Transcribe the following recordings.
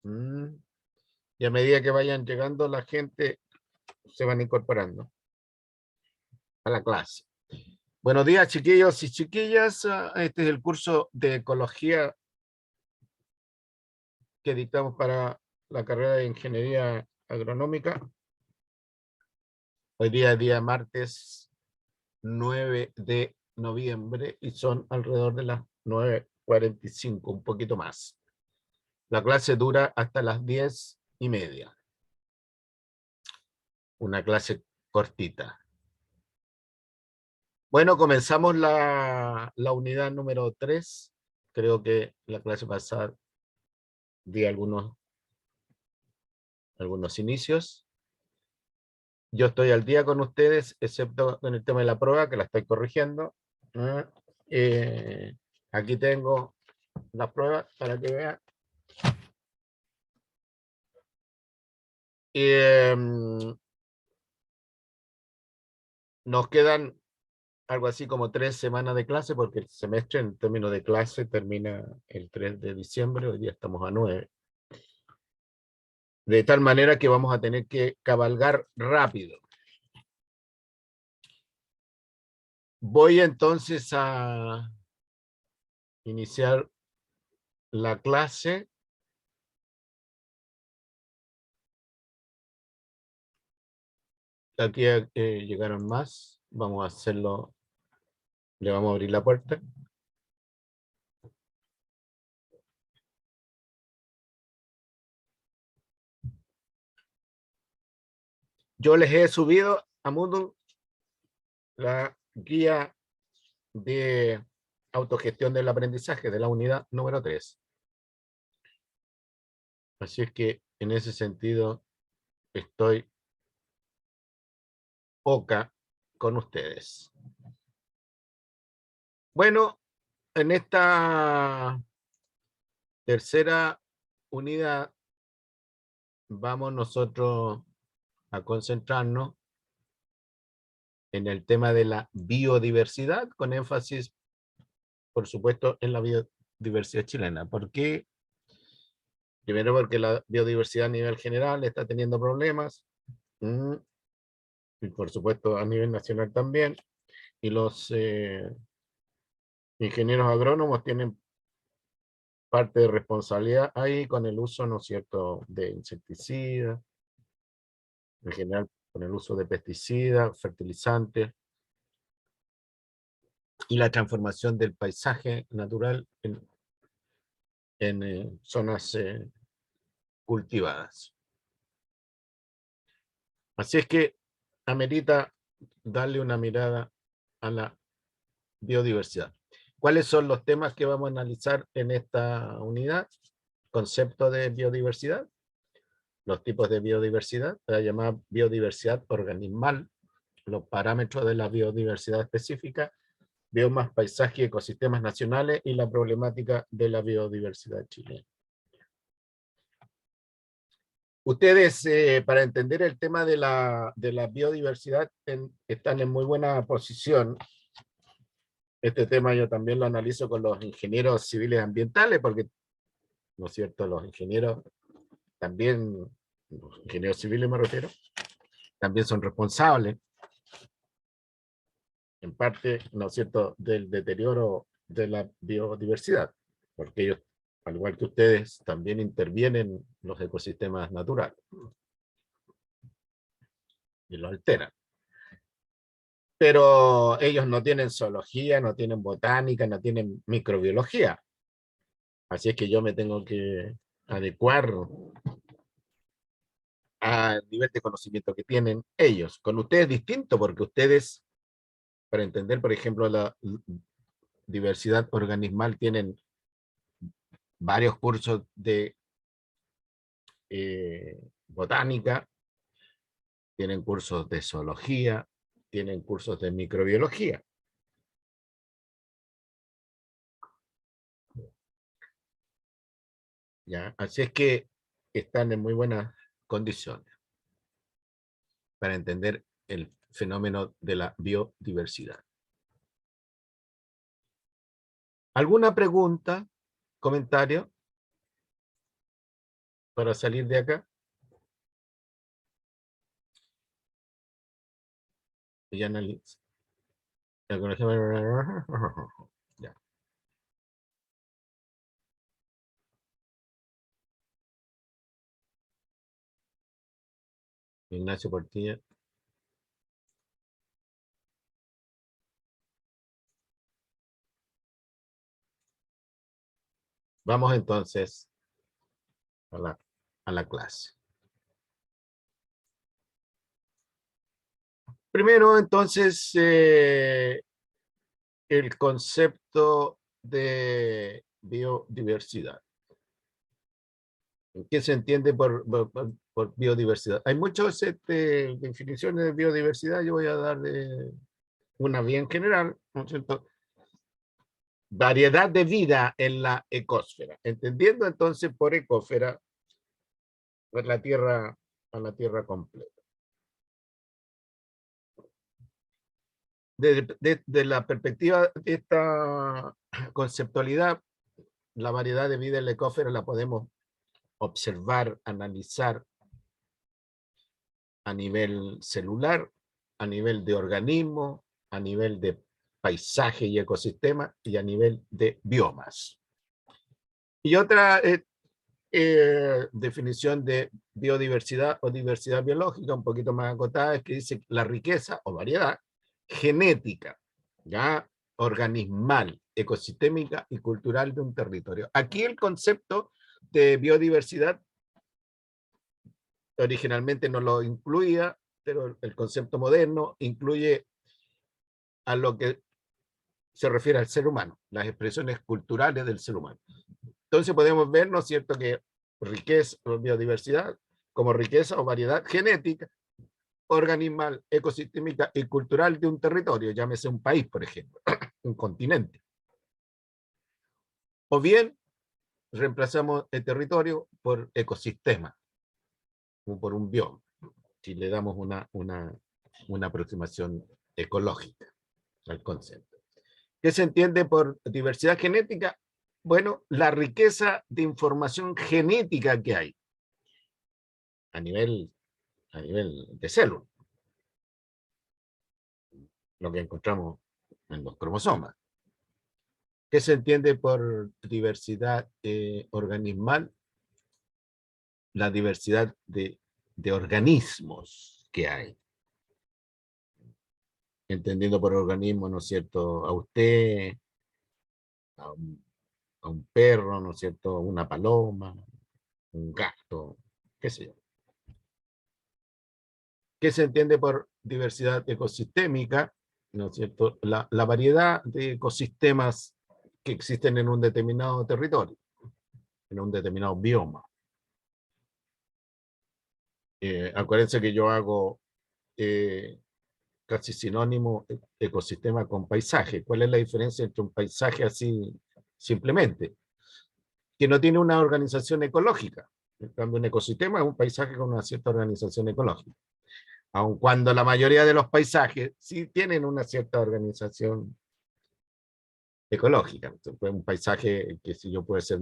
Mm. Y a medida que vayan llegando la gente, se van incorporando a la clase. Buenos días, chiquillos y chiquillas. Este es el curso de ecología que dictamos para la carrera de ingeniería agronómica. Hoy día es día martes 9 de noviembre y son alrededor de las 9:45, un poquito más. La clase dura hasta las 10:30. Una clase cortita. Bueno, comenzamos la unidad número 3. Creo que la clase pasada di algunos inicios. Yo estoy al día con ustedes, excepto en el tema de la prueba, que la estoy corrigiendo. Aquí tengo las pruebas para que vean. Nos quedan algo así como 3 semanas de clase, porque el semestre en términos de clase termina el 3 de diciembre, hoy día estamos a 9. De tal manera que vamos a tener que cabalgar rápido. Voy entonces a iniciar la clase. Aquí llegaron más. Vamos a hacerlo. Le vamos a abrir la puerta. Yo les he subido a Moodle la guía de autogestión del aprendizaje de la unidad número 3. Así es que en ese sentido estoy poca con ustedes. Bueno, en esta tercera unidad vamos nosotros a concentrarnos en el tema de la biodiversidad, con énfasis, por supuesto, en la biodiversidad chilena. ¿Por qué? Primero porque la biodiversidad a nivel general está teniendo problemas, y por supuesto a nivel nacional también, y los ingenieros agrónomos tienen parte de responsabilidad ahí con el uso, ¿no es cierto?, de insecticidas, en general con el uso de pesticidas, fertilizantes, y la transformación del paisaje natural en zonas cultivadas. Así es que amerita darle una mirada a la biodiversidad. ¿Cuáles son los temas que vamos a analizar en esta unidad? Concepto de biodiversidad, los tipos de biodiversidad, la llamada biodiversidad organismal, los parámetros de la biodiversidad específica, biomas, paisaje y ecosistemas nacionales y la problemática de la biodiversidad chilena. Ustedes, para entender el tema de la biodiversidad, están en muy buena posición. Este tema yo también lo analizo con los ingenieros civiles ambientales, porque, ¿no es cierto?, los ingenieros también, los ingenieros civiles me refiero, también son responsables, en parte, ¿no es cierto?, del deterioro de la biodiversidad, porque ellos, al igual que ustedes, también intervienen en los ecosistemas naturales y los alteran. Pero ellos no tienen zoología, no tienen botánica, no tienen microbiología. Así es que yo me tengo que adecuar al nivel de conocimiento que tienen ellos. Con ustedes es distinto, porque ustedes, para entender, por ejemplo, la diversidad organismal, tienen varios cursos de botánica, tienen cursos de zoología, tienen cursos de microbiología. ¿Ya? Así es que están en muy buenas condiciones para entender el fenómeno de la biodiversidad. ¿Alguna pregunta, comentario? para salir de acá. Y analiza. Ya. Ignacio Portilla. Vamos entonces a la clase. Primero, entonces, el concepto de biodiversidad. ¿Qué se entiende por biodiversidad? Hay muchas definiciones de biodiversidad. Yo voy a dar una bien general, ¿no es cierto? Variedad de vida en la ecosfera. Entendiendo entonces por ecosfera pues la Tierra, a la Tierra completa. De la perspectiva de esta conceptualidad, la variedad de vida en la ecosfera la podemos observar, analizar a nivel celular, a nivel de organismo, a nivel de paisaje y ecosistema y a nivel de biomas. Y otra definición de biodiversidad o diversidad biológica, un poquito más acotada, es que dice la riqueza o variedad genética, ya organismal, ecosistémica y cultural de un territorio. Aquí el concepto de biodiversidad originalmente no lo incluía, pero el concepto moderno incluye a lo que se refiere al ser humano, las expresiones culturales del ser humano. Entonces podemos ver, ¿no es cierto?, que riqueza o biodiversidad como riqueza o variedad genética, organismal, ecosistémica y cultural de un territorio, llámese un país, por ejemplo, un continente. O bien reemplazamos el territorio por ecosistema, o por un bioma, si le damos una aproximación ecológica al concepto. ¿Qué se entiende por diversidad genética? Bueno, la riqueza de información genética que hay a nivel de célula, lo que encontramos en los cromosomas. ¿Qué se entiende por diversidad organismal? La diversidad de organismos que hay. Entendiendo por organismo, ¿no es cierto?, a usted, a un perro, ¿no es cierto?, una paloma, un gato, qué sé yo. ¿Qué se entiende por diversidad ecosistémica? ¿No es cierto? La variedad de ecosistemas que existen en un determinado territorio, en un determinado bioma. Acuérdense que yo hago casi sinónimo ecosistema con paisaje. ¿Cuál es la diferencia entre un paisaje así simplemente? Que no tiene una organización ecológica. En cambio, un ecosistema es un paisaje con una cierta organización ecológica. Aun cuando la mayoría de los paisajes sí tienen una cierta organización ecológica. Entonces, un paisaje que si yo puede ser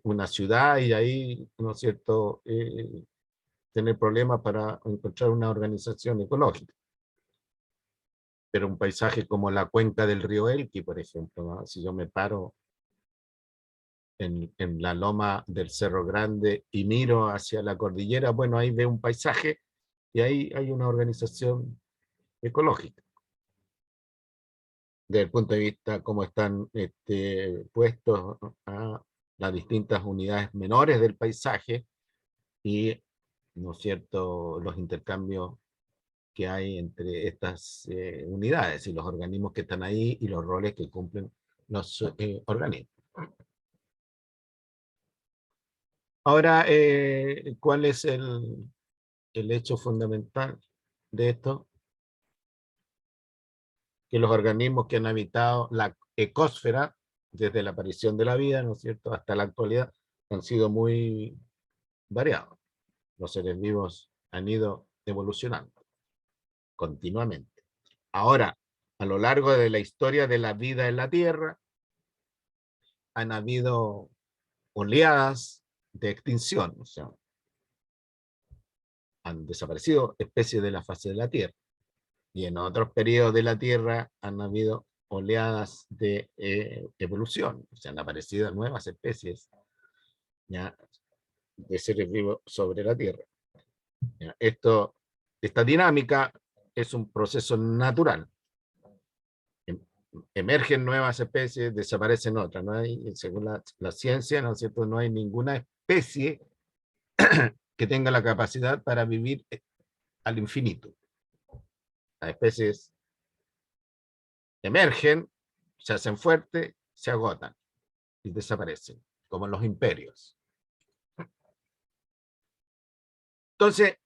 una ciudad y ahí, ¿no es cierto?, tener problemas para encontrar una organización ecológica. Pero un paisaje como la cuenca del río Elqui, por ejemplo, ¿no? Si yo me paro en la loma del Cerro Grande y miro hacia la cordillera, bueno, ahí veo un paisaje y ahí hay una organización ecológica. Desde el punto de vista cómo están puestos a las distintas unidades menores del paisaje y, ¿no es cierto?, los intercambios que hay entre estas unidades y los organismos que están ahí y los roles que cumplen los organismos. Ahora, ¿cuál es el hecho fundamental de esto? Que los organismos que han habitado la ecosfera desde la aparición de la vida, ¿no es cierto?, hasta la actualidad, han sido muy variados. Los seres vivos han ido evolucionando continuamente. Ahora, a lo largo de la historia de la vida en la Tierra, han habido oleadas de extinción, o sea, han desaparecido especies de la faz de la Tierra. Y en otros periodos de la Tierra han habido oleadas de evolución, o sea, han aparecido nuevas especies, ¿ya?, de seres vivos sobre la Tierra. ¿Ya? Esta dinámica es un proceso natural. Emergen nuevas especies, desaparecen otras. No hay, según la ciencia, ¿no es cierto?, no hay ninguna especie que tenga la capacidad para vivir al infinito. Las especies emergen, se hacen fuertes, se agotan y desaparecen, como en los imperios. Entonces,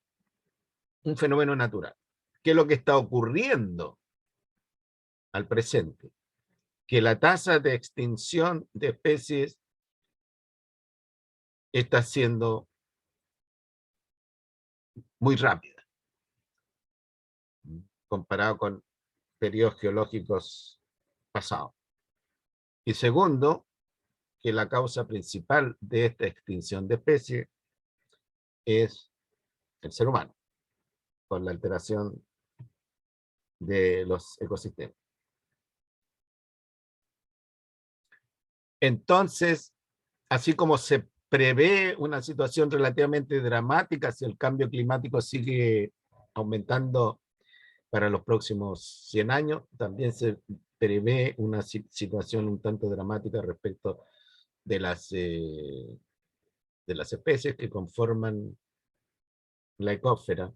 un fenómeno natural. ¿Qué es lo que está ocurriendo al presente? Que la tasa de extinción de especies está siendo muy rápida, comparado con periodos geológicos pasados. Y segundo, que la causa principal de esta extinción de especies es el ser humano, por la alteración de los ecosistemas. Entonces, así como se prevé una situación relativamente dramática si el cambio climático sigue aumentando para los próximos 100 años, también se prevé una situación un tanto dramática respecto de las especies que conforman la ecósfera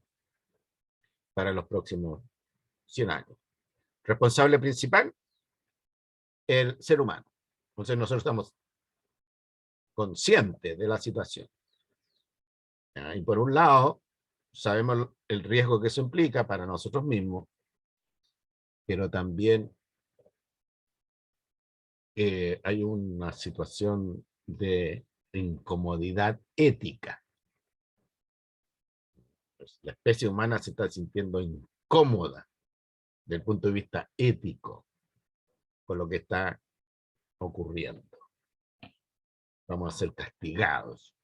para los próximos 100 años. Responsable principal, el ser humano. Entonces nosotros estamos conscientes de la situación. Y por un lado, sabemos el riesgo que eso implica para nosotros mismos, pero también hay una situación de incomodidad ética. Pues la especie humana se está sintiendo incómoda desde el punto de vista ético con lo que está ocurriendo. Vamos a ser castigados.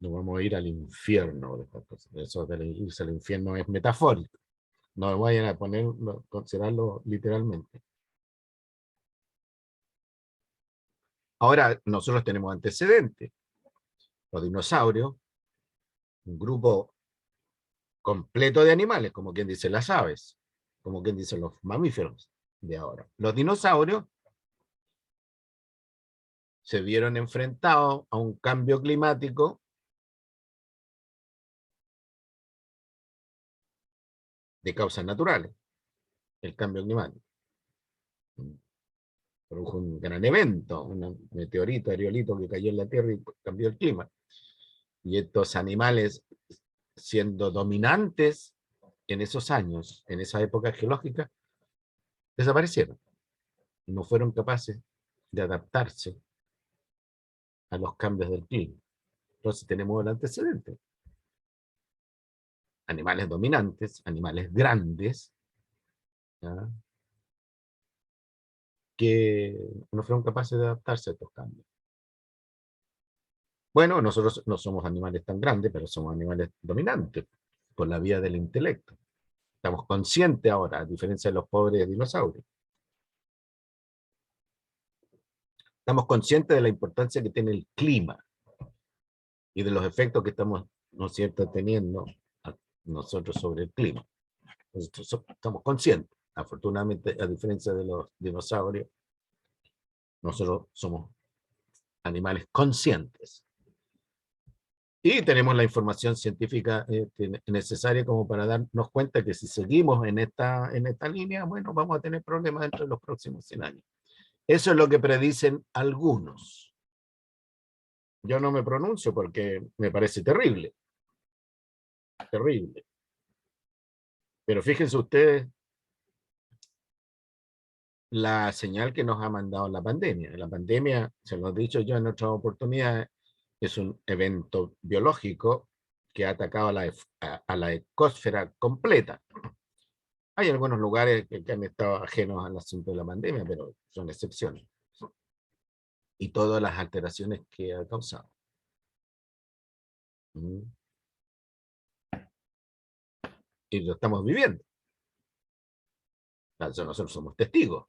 No vamos a ir al infierno. Eso de irse al infierno es metafórico. No vayan a considerarlo literalmente. Ahora, nosotros tenemos antecedentes. Los dinosaurios, un grupo completo de animales, como quien dice las aves, como quien dice los mamíferos de ahora. Los dinosaurios se vieron enfrentados a un cambio climático de causas naturales, el cambio climático. Produjo un gran evento, un meteorito, aerolito que cayó en la Tierra y cambió el clima. Y estos animales, siendo dominantes en esos años, en esa época geológica, desaparecieron. No fueron capaces de adaptarse a los cambios del clima. Entonces tenemos el antecedente. Animales dominantes, animales grandes, ¿ya?, que no fueron capaces de adaptarse a estos cambios. Bueno, nosotros no somos animales tan grandes, pero somos animales dominantes por la vía del intelecto. Estamos conscientes ahora, a diferencia de los pobres dinosaurios. Estamos conscientes de la importancia que tiene el clima y de los efectos que estamos, ¿no es cierto?, teniendo nosotros sobre el clima. Nosotros estamos conscientes. Afortunadamente, a diferencia de los dinosaurios, nosotros somos animales conscientes. Y tenemos la información científica necesaria como para darnos cuenta que si seguimos en esta línea, bueno, vamos a tener problemas dentro de los próximos 100 años. Eso es lo que predicen algunos. Yo no me pronuncio porque me parece terrible. Terrible. Pero fíjense ustedes la señal que nos ha mandado la pandemia. La pandemia, se lo he dicho yo en otras oportunidades, es un evento biológico que ha atacado a la ecosfera completa. Hay algunos lugares que han estado ajenos al asunto de la pandemia, pero son excepciones. Y todas las alteraciones que ha causado. Mm. Y lo estamos viviendo. Nosotros somos testigos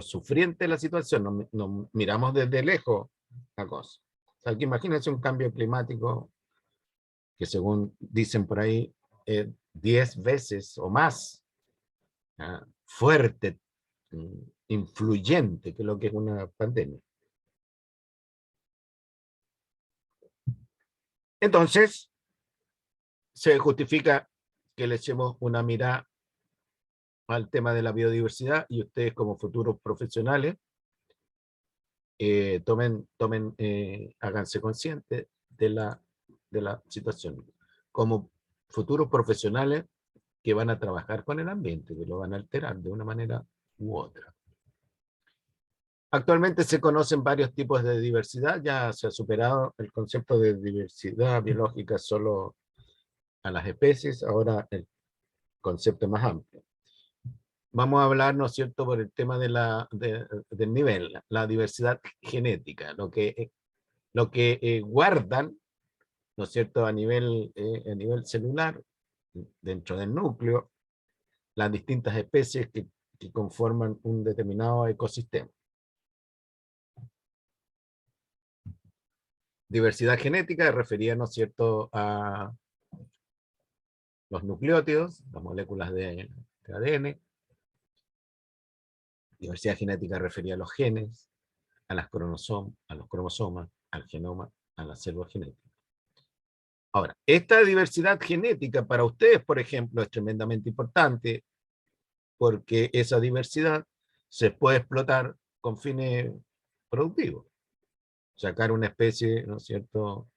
sufrientes de la situación, nos miramos desde lejos la cosa. O sea, que imagínense un cambio climático que según dicen por ahí, 10 veces o más fuerte, influyente, que es lo que es una pandemia. Entonces, se justifica que le echemos una mirada al tema de la biodiversidad y ustedes como futuros profesionales háganse conscientes de la situación. Como futuros profesionales que van a trabajar con el ambiente, que lo van a alterar de una manera u otra. Actualmente se conocen varios tipos de diversidad, ya se ha superado el concepto de diversidad biológica solo a las especies, ahora el concepto es más amplio. Vamos a hablar, ¿no es cierto?, por el tema del nivel, la diversidad genética, lo que guardan, ¿no es cierto?, a nivel celular, dentro del núcleo, las distintas especies que conforman un determinado ecosistema. Diversidad genética refería, ¿no es cierto?, a los nucleótidos, las moléculas de ADN. Diversidad genética refería a los genes, a los cromosomas, al genoma, a la célula genética. Ahora, esta diversidad genética para ustedes, por ejemplo, es tremendamente importante porque esa diversidad se puede explotar con fines productivos. Sacar una especie, ¿no es cierto?,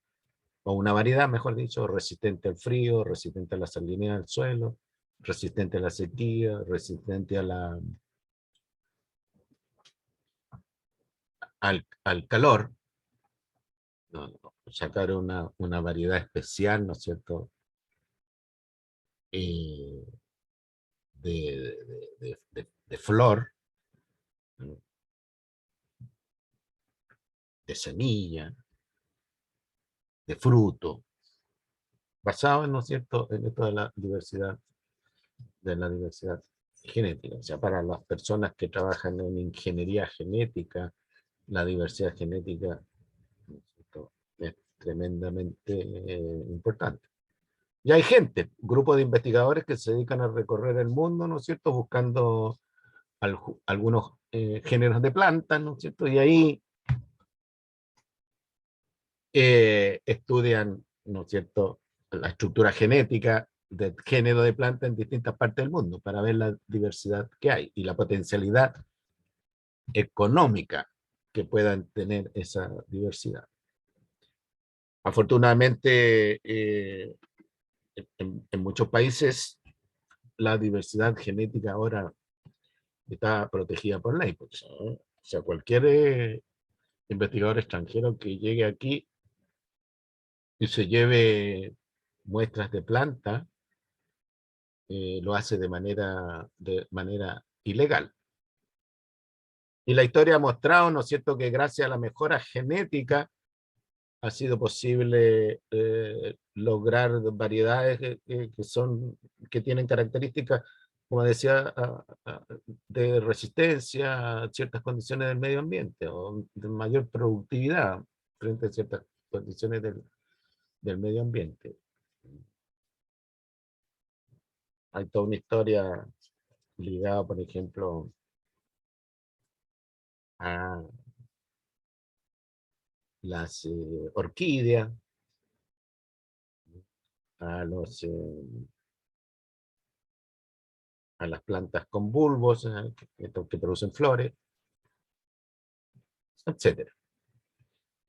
o una variedad, mejor dicho, resistente al frío, resistente a la salinidad del suelo, resistente a la sequía, resistente a al calor, ¿no? Sacar una variedad especial, ¿no es cierto?, de, de flor, ¿no?, de semilla, de fruto, basado, ¿no es cierto?, en esto de la diversidad genética. O sea, para las personas que trabajan en ingeniería genética, la diversidad genética, ¿no es cierto?, es tremendamente importante. Y hay gente, grupos de investigadores que se dedican a recorrer el mundo, ¿no es cierto?, buscando algunos géneros de plantas, ¿no es cierto?, y ahí estudian, ¿no es cierto?, la estructura genética del género de planta en distintas partes del mundo para ver la diversidad que hay y la potencialidad económica que puedan tener esa diversidad. Afortunadamente, en muchos países la diversidad genética ahora está protegida por ley. Pues, ¿no? O sea, cualquier investigador extranjero que llegue aquí y se lleve muestras de planta, lo hace de manera ilegal. Y la historia ha mostrado, ¿no es cierto?, que gracias a la mejora genética ha sido posible lograr variedades que tienen características, como decía, de resistencia a ciertas condiciones del medio ambiente o de mayor productividad frente a ciertas condiciones del medio ambiente. Hay toda una historia ligada, por ejemplo, a las orquídeas, a a las plantas con bulbos que producen flores, etc.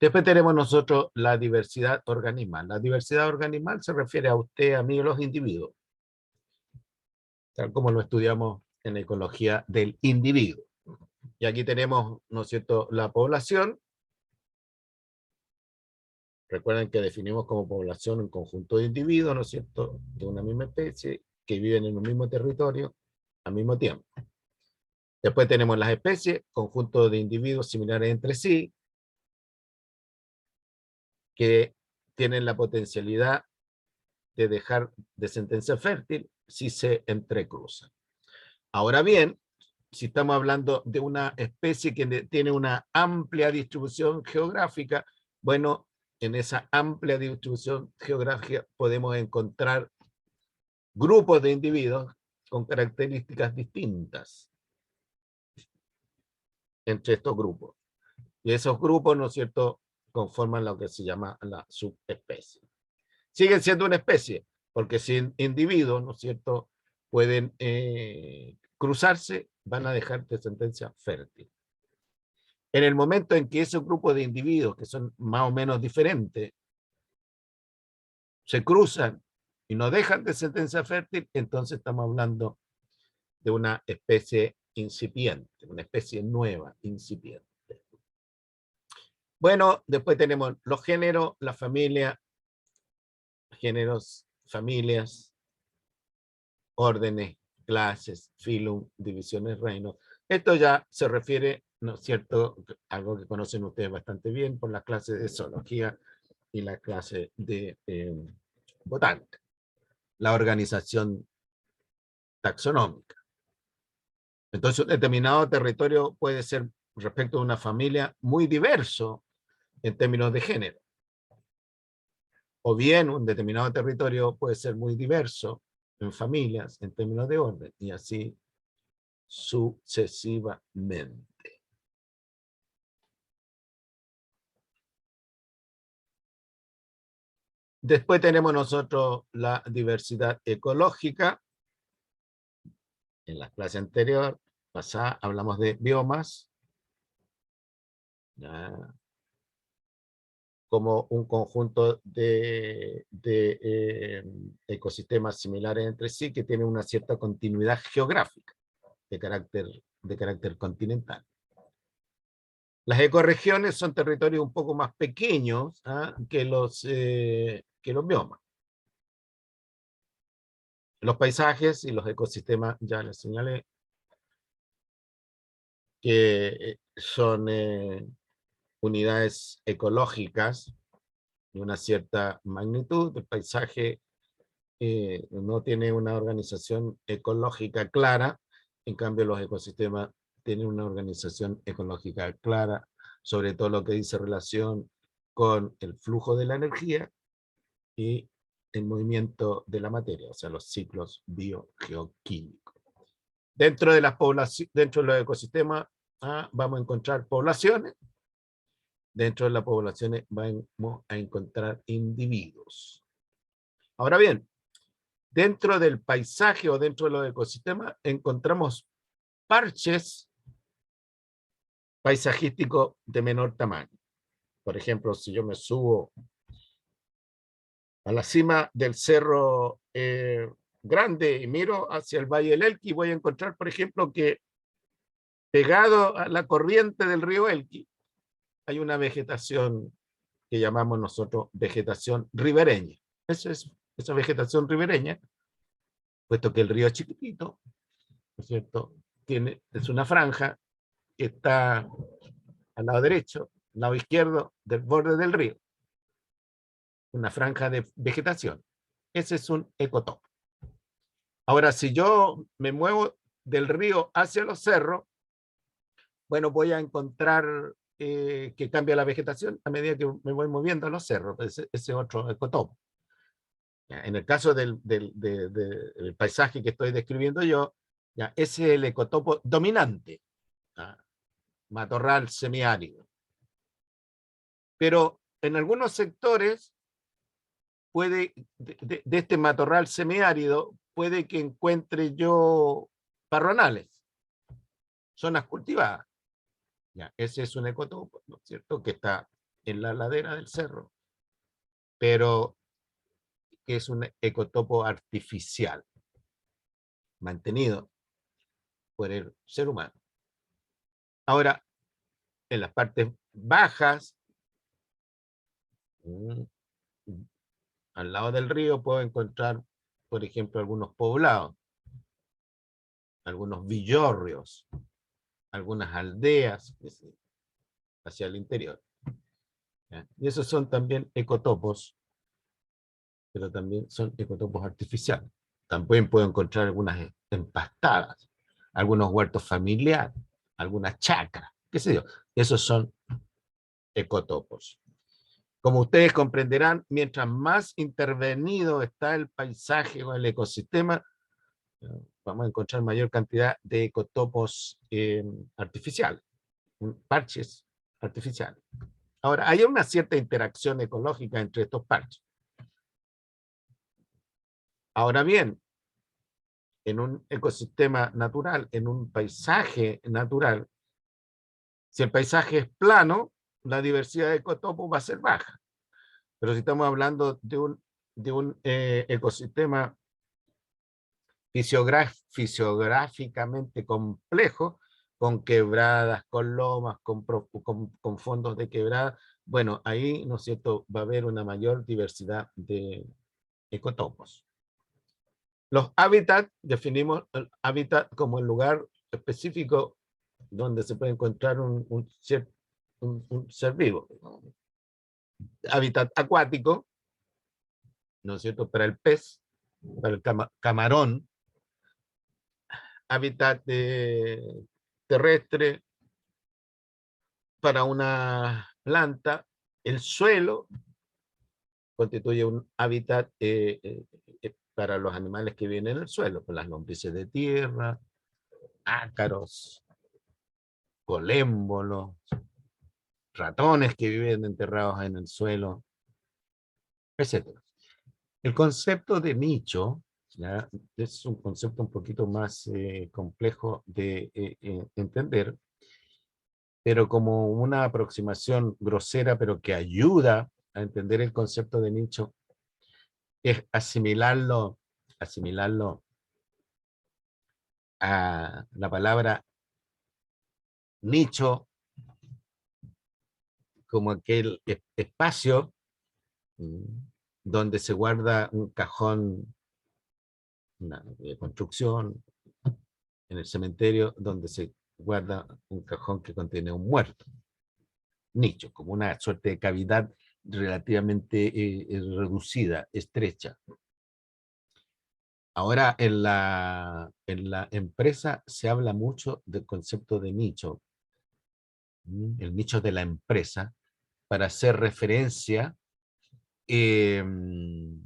Después tenemos nosotros la diversidad organismal. La diversidad organismal se refiere a usted, a mí, a los individuos, tal como lo estudiamos en ecología del individuo. Y aquí tenemos, ¿no es cierto?, la población. Recuerden que definimos como población un conjunto de individuos, ¿no es cierto?, de una misma especie, que viven en un mismo territorio al mismo tiempo. Después tenemos las especies, conjunto de individuos similares entre sí, que tienen la potencialidad de dejar descendencia fértil si se entrecruzan. Ahora bien, si estamos hablando de una especie que tiene una amplia distribución geográfica, bueno, en esa amplia distribución geográfica podemos encontrar grupos de individuos con características distintas entre estos grupos. Y esos grupos, ¿no es cierto?, conforman lo que se llama la subespecie. Siguen siendo una especie, porque si individuos, ¿no es cierto?, pueden cruzarse, van a dejar descendencia fértil. En el momento en que esos grupos de individuos, que son más o menos diferentes, se cruzan y no dejan descendencia fértil, entonces estamos hablando de una especie incipiente, una especie nueva, incipiente. Bueno, después tenemos los géneros, la familia, géneros, familias, órdenes, clases, filum, divisiones, reinos. Esto ya se refiere, ¿no es cierto?, algo que conocen ustedes bastante bien por las clases de zoología y la clase de botánica, la organización taxonómica. Entonces, un determinado territorio puede ser, respecto a una familia, muy diverso en términos de género. O bien, un determinado territorio puede ser muy diverso en familias, en términos de orden, y así sucesivamente. Después tenemos nosotros la diversidad ecológica. En la clase anterior, pasada, hablamos de biomas, ¿ya?, como un conjunto de ecosistemas similares entre sí que tienen una cierta continuidad geográfica de carácter continental. Las ecorregiones son territorios un poco más pequeños que los biomas. Los paisajes y los ecosistemas, ya les señalé, que son unidades ecológicas de una cierta magnitud. El paisaje no tiene una organización ecológica clara, en cambio los ecosistemas tienen una organización ecológica clara, sobre todo lo que dice relación con el flujo de la energía y el movimiento de la materia, o sea, los ciclos biogeoquímicos. Dentro de las poblaciones, dentro de los ecosistemas, vamos a encontrar poblaciones. Dentro de las poblaciones vamos a encontrar individuos. Ahora bien, dentro del paisaje o dentro de los ecosistemas encontramos parches paisajísticos de menor tamaño. Por ejemplo, si yo me subo a la cima del cerro Grande y miro hacia el Valle del Elqui, voy a encontrar, por ejemplo, que pegado a la corriente del río Elqui hay una vegetación que llamamos nosotros vegetación ribereña. Esa vegetación ribereña, puesto que el río es chiquitito, ¿no es cierto?, es una franja que está al lado derecho, al lado izquierdo del borde del río. Una franja de vegetación. Ese es un ecotopo. Ahora, si yo me muevo del río hacia los cerros, bueno, voy a encontrar que cambia la vegetación a medida que me voy moviendo a los cerros. Ese otro ecotopo. En el caso del paisaje que estoy describiendo yo, ese es el ecotopo dominante, matorral semiárido. Pero en algunos sectores de este matorral semiárido, puede que encuentre yo parronales, zonas cultivadas. Ese es un ecotopo, ¿no es cierto?, que está en la ladera del cerro, pero es un ecotopo artificial, mantenido por el ser humano. Ahora, en las partes bajas, al lado del río, puedo encontrar, por ejemplo, algunos poblados, algunos villorrios, algunas aldeas hacia el interior. Y esos son también ecotopos pero también son ecotopos artificiales. También puedo encontrar algunas empastadas, algunos huertos familiares, algunas chacras, qué sé yo. Esos son ecotopos. Como ustedes comprenderán, mientras más intervenido está el paisaje o el ecosistema, vamos a encontrar mayor cantidad de ecotopos artificiales, parches artificiales. Ahora, hay una cierta interacción ecológica entre estos parches. Ahora bien, en un ecosistema natural, en un paisaje natural, si el paisaje es plano, la diversidad de ecotopos va a ser baja. Pero si estamos hablando de un ecosistema fisiográficamente complejo, con quebradas, con lomas, con fondos de quebrada, bueno, ahí, ¿no es cierto?, va a haber una mayor diversidad de ecotopos. Los hábitats, definimos el hábitat como el lugar específico donde se puede encontrar un ser vivo. Hábitat acuático, ¿no es cierto?, para el pez, para el camarón. Hábitat terrestre para una planta. El suelo constituye un hábitat para los animales que viven en el suelo, pues las lombrices de tierra, ácaros, colémbolos, ratones que viven enterrados en el suelo, etc. El concepto de nicho, ¿ya?, es un concepto un poquito más complejo de entender, pero como una aproximación grosera, pero que ayuda a entender el concepto de nicho, es asimilarlo a la palabra nicho como aquel espacio donde se guarda un cajón, una construcción, en el cementerio, donde se guarda un cajón que contiene un muerto. Nicho, como una suerte de cavidad relativamente reducida, estrecha. Ahora en la empresa se habla mucho del concepto de nicho, el nicho de la empresa, para hacer referencia qué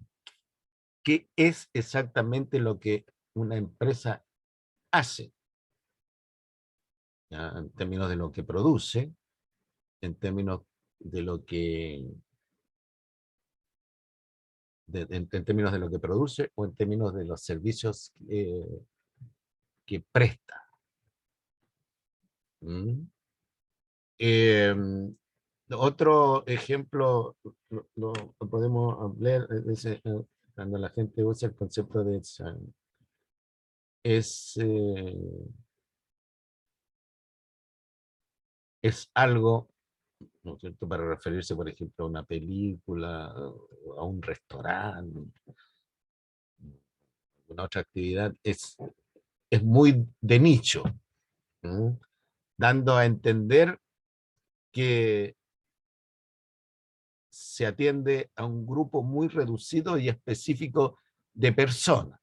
es exactamente lo que una empresa hace, ¿ya?, en términos de lo que produce, en términos de lo que en términos de lo que produce o en términos de los servicios que presta. Otro ejemplo lo podemos hablar cuando la gente usa el concepto de es algo, ¿no es cierto?, para referirse, por ejemplo, a una película, a un restaurante, una otra actividad, es muy de nicho, dando a entender que se atiende a un grupo muy reducido y específico de personas.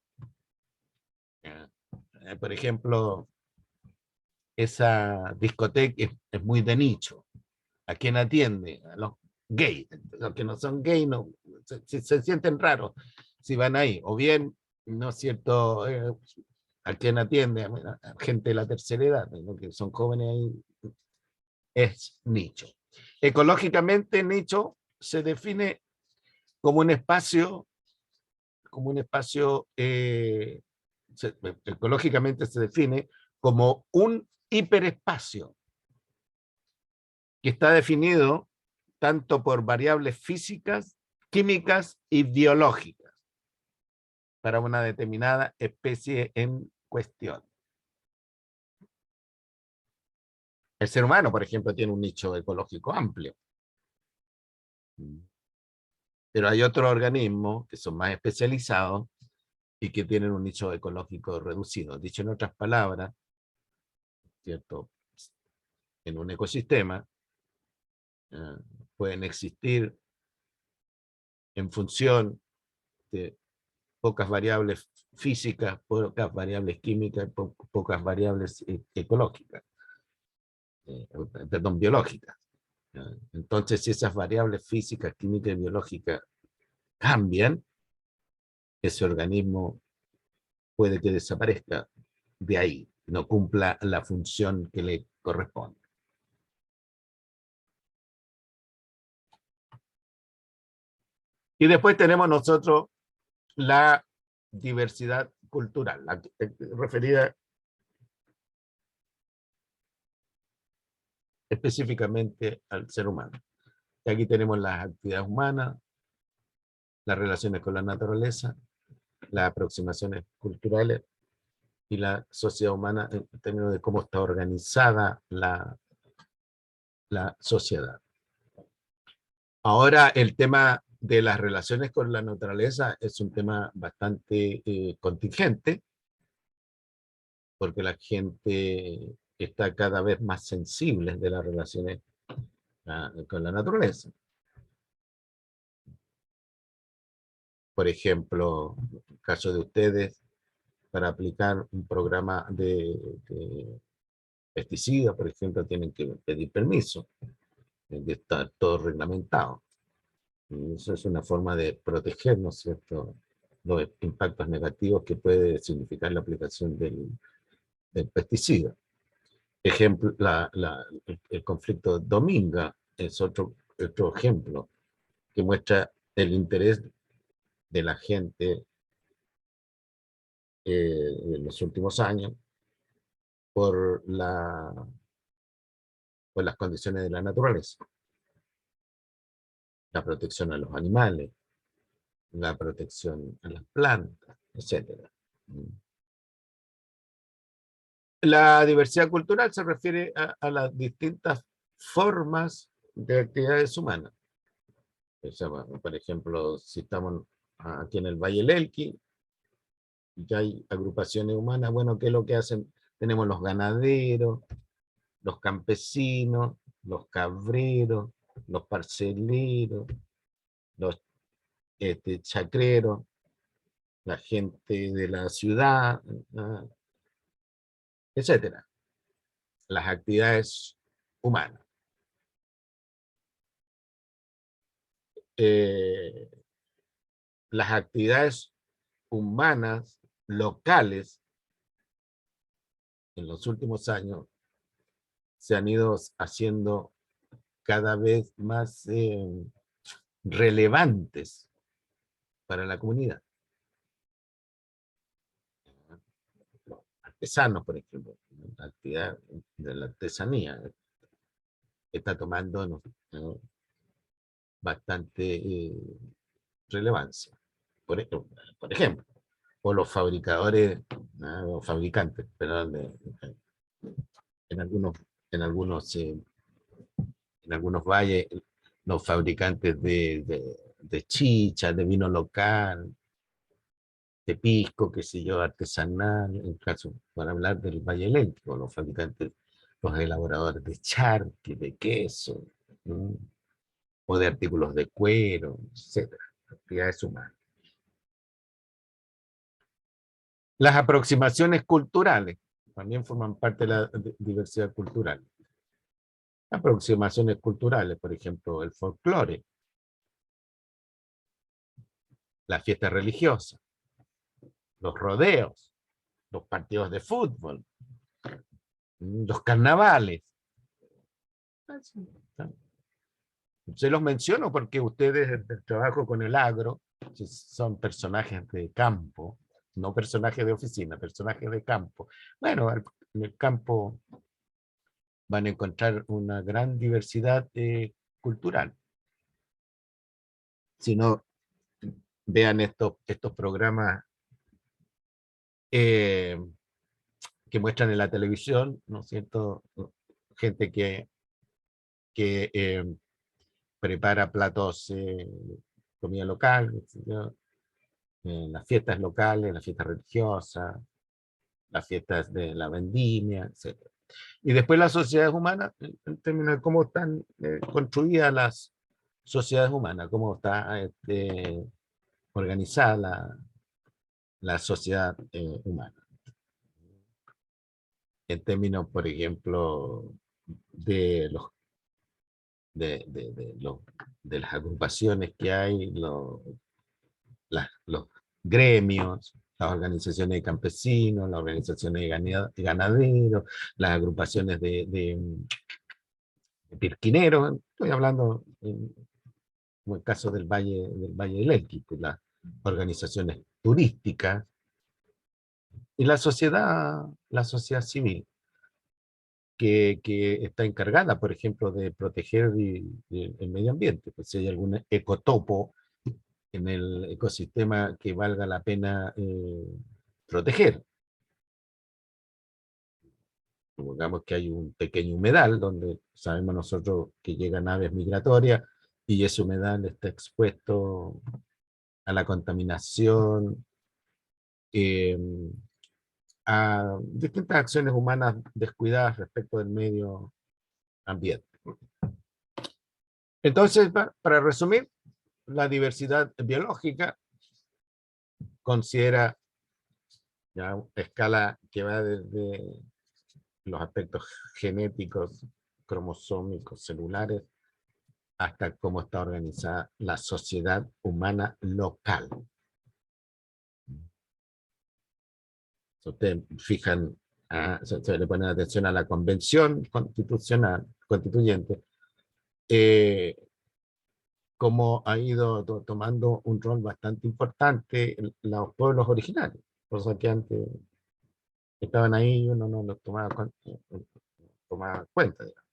Por ejemplo, esa discoteca es muy de nicho. ¿A quién atiende? A los gays. Los que no son gays no, se sienten raros si van ahí. O bien, ¿no es cierto?, ¿a quién atiende? A gente de la tercera edad, ¿no?, que son jóvenes ahí. Es nicho. Ecológicamente, nicho se define como un espacio, ecológicamente se define como un hiperespacio que está definido tanto por variables físicas, químicas y biológicas para una determinada especie en cuestión. El ser humano, por ejemplo, tiene un nicho ecológico amplio. Pero hay otros organismos que son más especializados y que tienen un nicho ecológico reducido. Dicho en otras palabras, ¿cierto?, en un ecosistema pueden existir en función pocas variables físicas, pocas variables químicas, pocas variables ecológicas, perdón, biológicas. Entonces, si esas variables físicas, químicas y biológicas cambian, ese organismo puede que desaparezca de ahí, no cumpla la función que le corresponde. Y después tenemos nosotros la diversidad cultural, referida específicamente al ser humano. Y aquí tenemos las actividades humanas, las relaciones con la naturaleza, las aproximaciones culturales y la sociedad humana en términos de cómo está organizada la sociedad. Ahora, el tema de las relaciones con la naturaleza es un tema bastante contingente, porque la gente está cada vez más sensible de las relaciones con la naturaleza. Por ejemplo, en el caso de ustedes, para aplicar un programa de pesticidas, por ejemplo, tienen que pedir permiso, de estar todo reglamentado. Y eso es una forma de proteger, ¿no es cierto?, los impactos negativos que puede significar la aplicación del pesticida. Ejemplo, el conflicto Dominga es otro ejemplo que muestra el interés de la gente en los últimos años por las condiciones de la naturaleza, la protección a los animales, la protección a las plantas, etc. La diversidad cultural se refiere a las distintas formas de actividades humanas. O sea, por ejemplo, si estamos aquí en el Valle del Elqui, ya hay agrupaciones humanas, bueno, ¿qué es lo que hacen? Tenemos los ganaderos, los campesinos, los cabreros, los parceleros, los chacreros, la gente de la ciudad, etcétera. Las actividades humanas. Las actividades humanas locales en los últimos años se han ido haciendo cada vez más relevantes para la comunidad. Los artesanos, por ejemplo, la actividad de la artesanía está tomando, ¿no?, bastante relevancia. Por ejemplo, o los fabricadores, o fabricantes, perdón, en algunos, en algunos, en algunos valles, los fabricantes de chicha, de vino local, de pisco, qué sé yo, artesanal, en caso, para hablar del Valle del Elqui, los fabricantes, los elaboradores de charqui, de queso, ¿no?, o de artículos de cuero, etcétera, actividades humanas. Las aproximaciones culturales también forman parte de la diversidad cultural. Aproximaciones culturales, por ejemplo, el folclore, la fiesta religiosa, los rodeos, los partidos de fútbol, los carnavales. Se los menciono porque ustedes del trabajo con el agro son personajes de campo, no personajes de oficina, personajes de campo. Bueno, en el campo van a encontrar una gran diversidad cultural. Si no, vean estos programas que muestran en la televisión, ¿no es cierto? Gente que prepara platos, comida local, las fiestas locales, las fiestas religiosas, las fiestas de la vendimia, etc. Y después las sociedades humanas, en términos de cómo están construidas las sociedades humanas, cómo está organizada la sociedad humana. En términos, por ejemplo, de los de las agrupaciones que hay, los gremios, las organizaciones de campesinos, las organizaciones de ganaderos, las agrupaciones de pirquineros, estoy hablando como el caso del Valle del Elqui, pues las organizaciones turísticas y la sociedad civil, que está encargada, por ejemplo, de proteger el medio ambiente. Pues si hay algún ecotopo en el ecosistema que valga la pena proteger. Supongamos que hay un pequeño humedal donde sabemos nosotros que llegan aves migratorias y ese humedal está expuesto a la contaminación, eh, a distintas acciones humanas descuidadas respecto del medio ambiente. Entonces, para resumir, la diversidad biológica considera ya una escala que va desde los aspectos genéticos, cromosómicos, celulares, hasta cómo está organizada la sociedad humana local. Si ustedes fijan, se le ponen atención a la convención constituyente, cómo ha ido tomando un rol bastante importante los pueblos originarios, cosas que antes estaban ahí y uno no los tomaba cuenta. Digamos.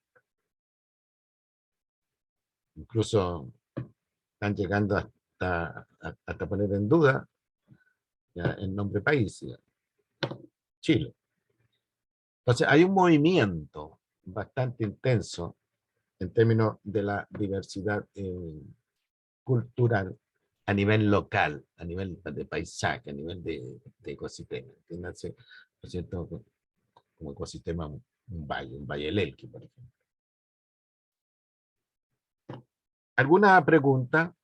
Incluso están llegando hasta poner en duda ya, el nombre país, ya, Chile. Entonces hay un movimiento bastante intenso en términos de la diversidad cultural a nivel local, a nivel de paisaje, a nivel de ecosistema. Entiéndase, ¿no es cierto? Como ecosistema, un valle del Elqui, por ejemplo. ¿Alguna pregunta,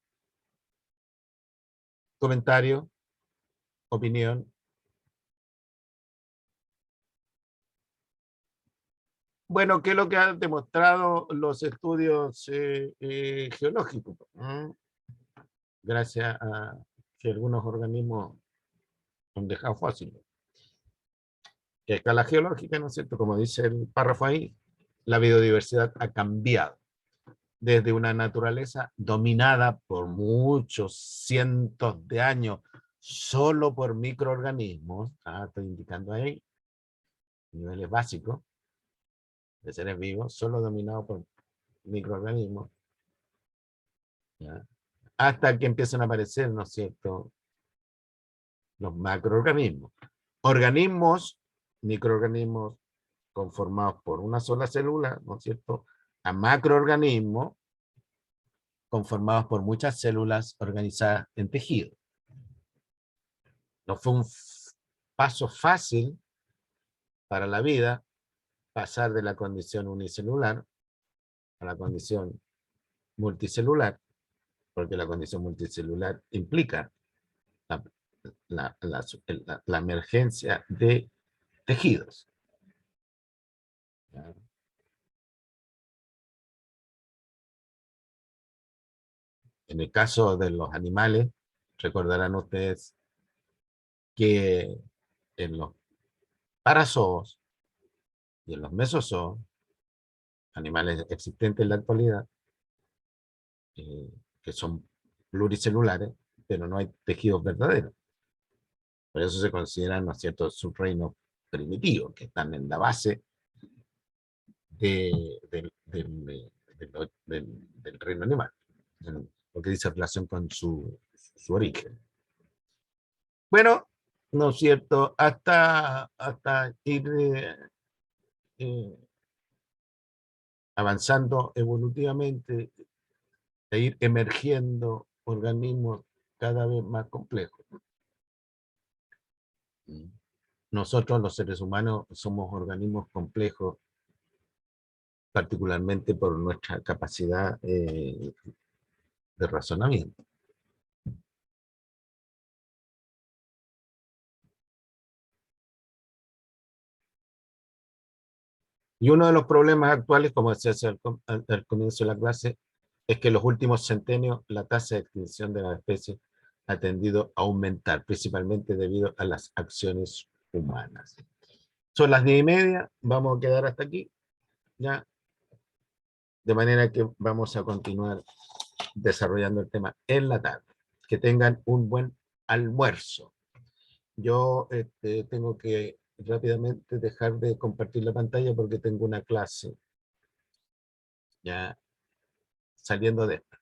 comentario, opinión? Bueno, ¿qué es lo que han demostrado los estudios geológicos? Gracias a que algunos organismos han dejado fósiles. Que a escala geológica, ¿no es cierto? Como dice el párrafo ahí, la biodiversidad ha cambiado desde una naturaleza dominada por muchos cientos de años solo por microorganismos, estoy indicando ahí, niveles básicos de seres vivos, solo dominados por microorganismos, ¿ya? Hasta que empiezan a aparecer, ¿no es cierto?, los macroorganismos. Organismos, microorganismos conformados por una sola célula, ¿no es cierto?, a macroorganismos conformados por muchas células organizadas en tejido. No fue un paso fácil para la vida pasar de la condición unicelular a la condición multicelular, porque la condición multicelular implica la, la emergencia de tejidos. En el caso de los animales, recordarán ustedes que en los parazoos y en los mesozoos, animales existentes en la actualidad, que son pluricelulares, pero no hay tejidos verdaderos. Por eso se consideran, ¿no es cierto?, subreinos primitivos, que están en la base del reino animal, porque dice relación con su origen. Bueno, ¿no es cierto?, hasta ir avanzando evolutivamente e ir emergiendo organismos cada vez más complejos. Nosotros, los seres humanos, somos organismos complejos, particularmente por nuestra capacidad de razonamiento. Y uno de los problemas actuales, como decía al comienzo de la clase, es que en los últimos centenios la tasa de extinción de las especies ha tendido a aumentar, principalmente debido a las acciones humanas. Son las 10:30, vamos a quedar hasta aquí, ya, de manera que vamos a continuar desarrollando el tema en la tarde. Que tengan un buen almuerzo. Yo tengo que rápidamente dejar de compartir la pantalla porque tengo una clase ya saliendo de esto.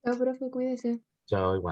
Chao, profe, cuídese. Chao, igual.